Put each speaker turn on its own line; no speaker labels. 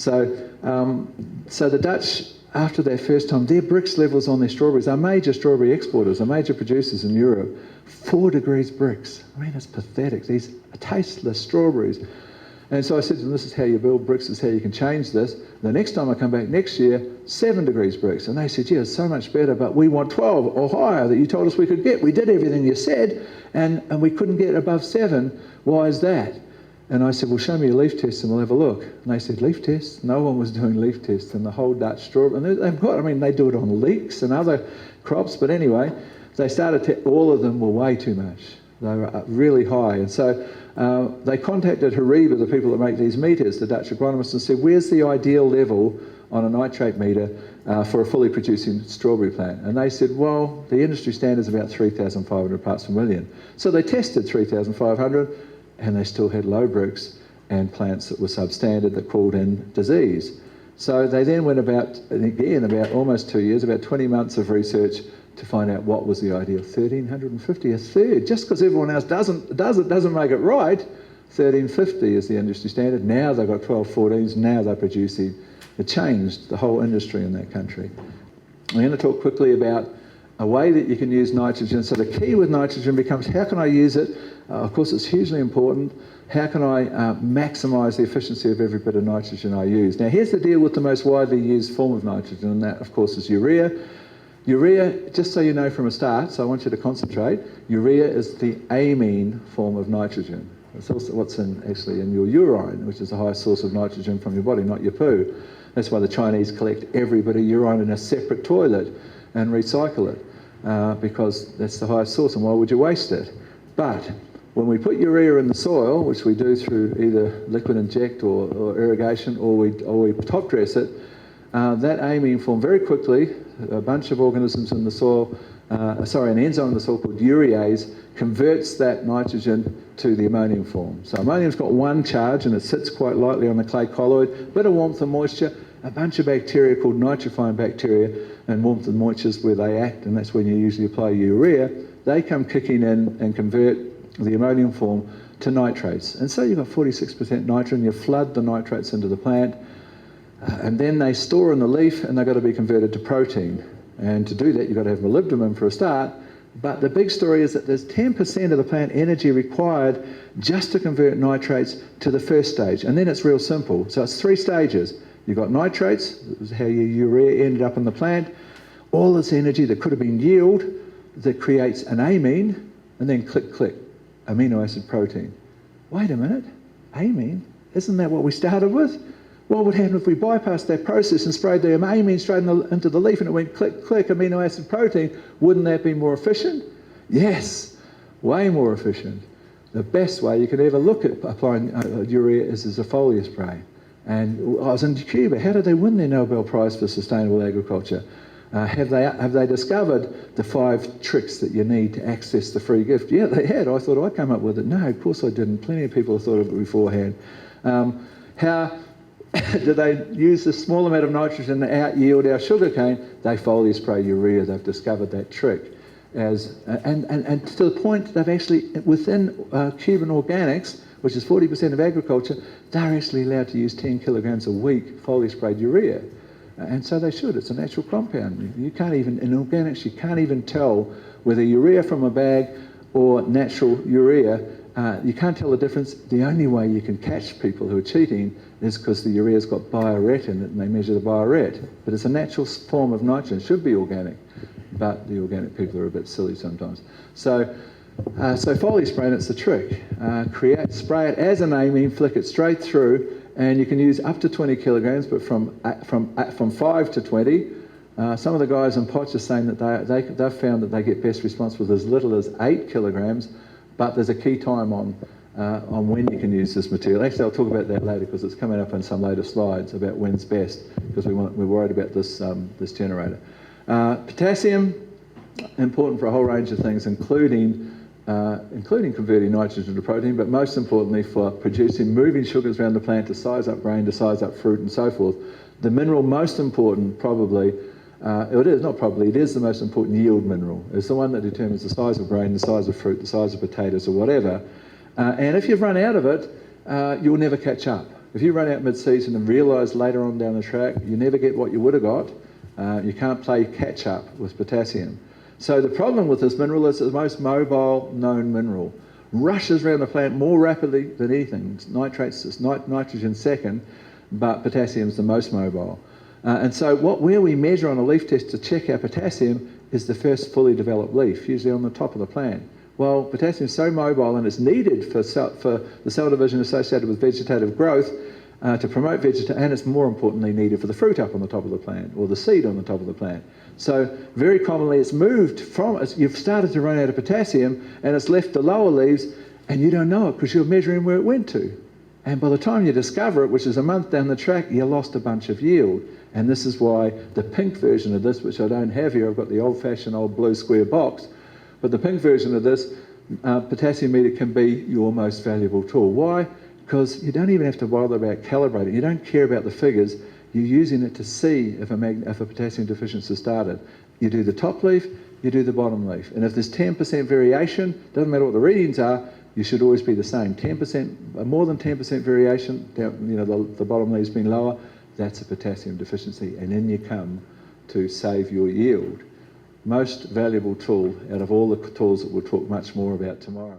So the Dutch, after their first time, their Brix levels on their strawberries are major strawberry exporters, are major producers in Europe. 4 degrees Brix. I mean, it's pathetic. These tasteless strawberries. And so I said to them, this is how you build Brix, this is how you can change this. The next time I come back next year, 7 degrees Brix. And they said, yeah, it's so much better, but we want 12 or higher that you told us we could get. We did everything you said, and we couldn't get above 7. Why is that? And I said, well, show me your leaf tests and we'll have a look. And they said, leaf tests? No one was doing leaf tests in the whole Dutch strawberry. And they've got, I mean, they do it on leeks and other crops, but anyway, they started to, all of them were way too much. They were really high. And so they contacted Hariba, the people that make these meters, the Dutch agronomists, and said, where's the ideal level on a nitrate meter for a fully producing strawberry plant? And they said, well, the industry standard is about 3,500 parts per million. So they tested 3,500 and they still had low Brix and plants that were substandard that called in disease. So they then went about, again, about almost 2 years, about 20 months of research to find out what was the ideal. 1,350, a third. Just because everyone else doesn't make it right, 1,350 is the industry standard. Now they've got 1214s, now they're producing. It changed the whole industry in that country. I'm going to talk quickly about a way that you can use nitrogen. So the key with nitrogen becomes, how can I use it? Of course, it's hugely important. How can I maximise the efficiency of every bit of nitrogen I use? Now, here's the deal with the most widely used form of nitrogen, and that, of course, is urea. Urea, just so you know from a start, so I want you to concentrate, urea is the amine form of nitrogen. It's also what's actually in your urine, which is the highest source of nitrogen from your body, not your poo. That's why the Chinese collect every bit of urine in a separate toilet and recycle it, because that's the highest source, and why would you waste it? But when we put urea in the soil, which we do through either liquid inject or irrigation, or we top dress it, that amine form very quickly, a bunch of organisms in the soil, an enzyme in the soil called urease, converts that nitrogen to the ammonium form. So ammonium's got one charge and it sits quite lightly on the clay colloid, bit of warmth and moisture, a bunch of bacteria called nitrifying bacteria, and warmth and moisture is where they act, and that's when you usually apply urea. They come kicking in and convert the ammonium form to nitrates. And so you've got 46% nitrogen, you flood the nitrates into the plant, and then they store in the leaf and they've got to be converted to protein. And to do that, you've got to have molybdenum for a start. But the big story is that there's 10% of the plant energy required just to convert nitrates to the first stage. And then it's real simple. So it's 3 stages. You've got nitrates, this is how your urea ended up in the plant. All this energy that could have been yield that creates an amine, and then click, click, amino acid protein. Wait a minute, amine? Isn't that what we started with? What would happen if we bypassed that process and sprayed the amine straight into the leaf and it went click, click, amino acid protein? Wouldn't that be more efficient? Yes, way more efficient. The best way you could ever look at applying urea is as a foliar spray. And I was in Cuba. How did they win their Nobel Prize for Sustainable Agriculture? Have they discovered the 5 tricks that you need to access the free gift? Yeah, they had. I thought I'd come up with it. No, of course I didn't. Plenty of people have thought of it beforehand. How do they use a small amount of nitrogen to out-yield our sugarcane? They foliar spray urea. They've discovered that trick. And to the point they've actually, within Cuban organics, which is 40% of agriculture, they're actually allowed to use 10 kilograms a week foliar sprayed urea. And so they should. It's a natural compound. You can't even, in organics, you can't even tell whether urea from a bag or natural urea. You can't tell the difference. The only way you can catch people who are cheating is because the urea's got bioret in it and they measure the bioret. But it's a natural form of nitrogen. It should be organic. But the organic people are a bit silly sometimes. So foliar spraying, it's the trick. Spray it as an amine, flick it straight through, and you can use up to 20 kilograms, but from 5 to 20. Some of the guys in pots are saying that they've found that they get best response with as little as 8 kilograms, but there's a key time on when you can use this material. Actually, I'll talk about that later because it's coming up in some later slides about when's best, because we're worried about this generator. Potassium, important for a whole range of things, including converting nitrogen to protein, but most importantly for moving sugars around the plant to size up grain, to size up fruit, and so forth. The mineral most important, it is the most important yield mineral. It's the one that determines the size of grain, the size of fruit, the size of potatoes, or whatever. And if you've run out of it, you'll never catch up. if you run out mid-season and realise later on down the track you never get what you would have got, you can't play catch-up with potassium. So the problem with this mineral is it's the most mobile known mineral. Rushes around the plant more rapidly than anything. Nitrates, it's nitrogen second, but potassium is the most mobile. And so where we measure on a leaf test to check our potassium is the first fully developed leaf, usually on the top of the plant. Well, potassium is so mobile and it's needed for the cell division associated with vegetative growth to promote vegetation, and it's more importantly needed for the fruit up on the top of the plant or the seed on the top of the plant. So very commonly it's moved from, you've started to run out of potassium and it's left the lower leaves and you don't know it because you're measuring where it went to. And by the time you discover it, which is a month down the track, you lost a bunch of yield. And this is why the pink version of this, which I don't have here, I've got the old-fashioned old blue square box, but the pink version of this potassium meter can be your most valuable tool. Why? Because you don't even have to bother about calibrating. You don't care about the figures. You're using it to see if a potassium deficiency started. You do the top leaf, you do the bottom leaf. And if there's 10% variation, doesn't matter what the readings are, you should always be the same. 10%, more than 10% variation, the bottom leaf's been lower, that's a potassium deficiency. And then you come to save your yield. Most valuable tool out of all the tools that we'll talk much more about tomorrow.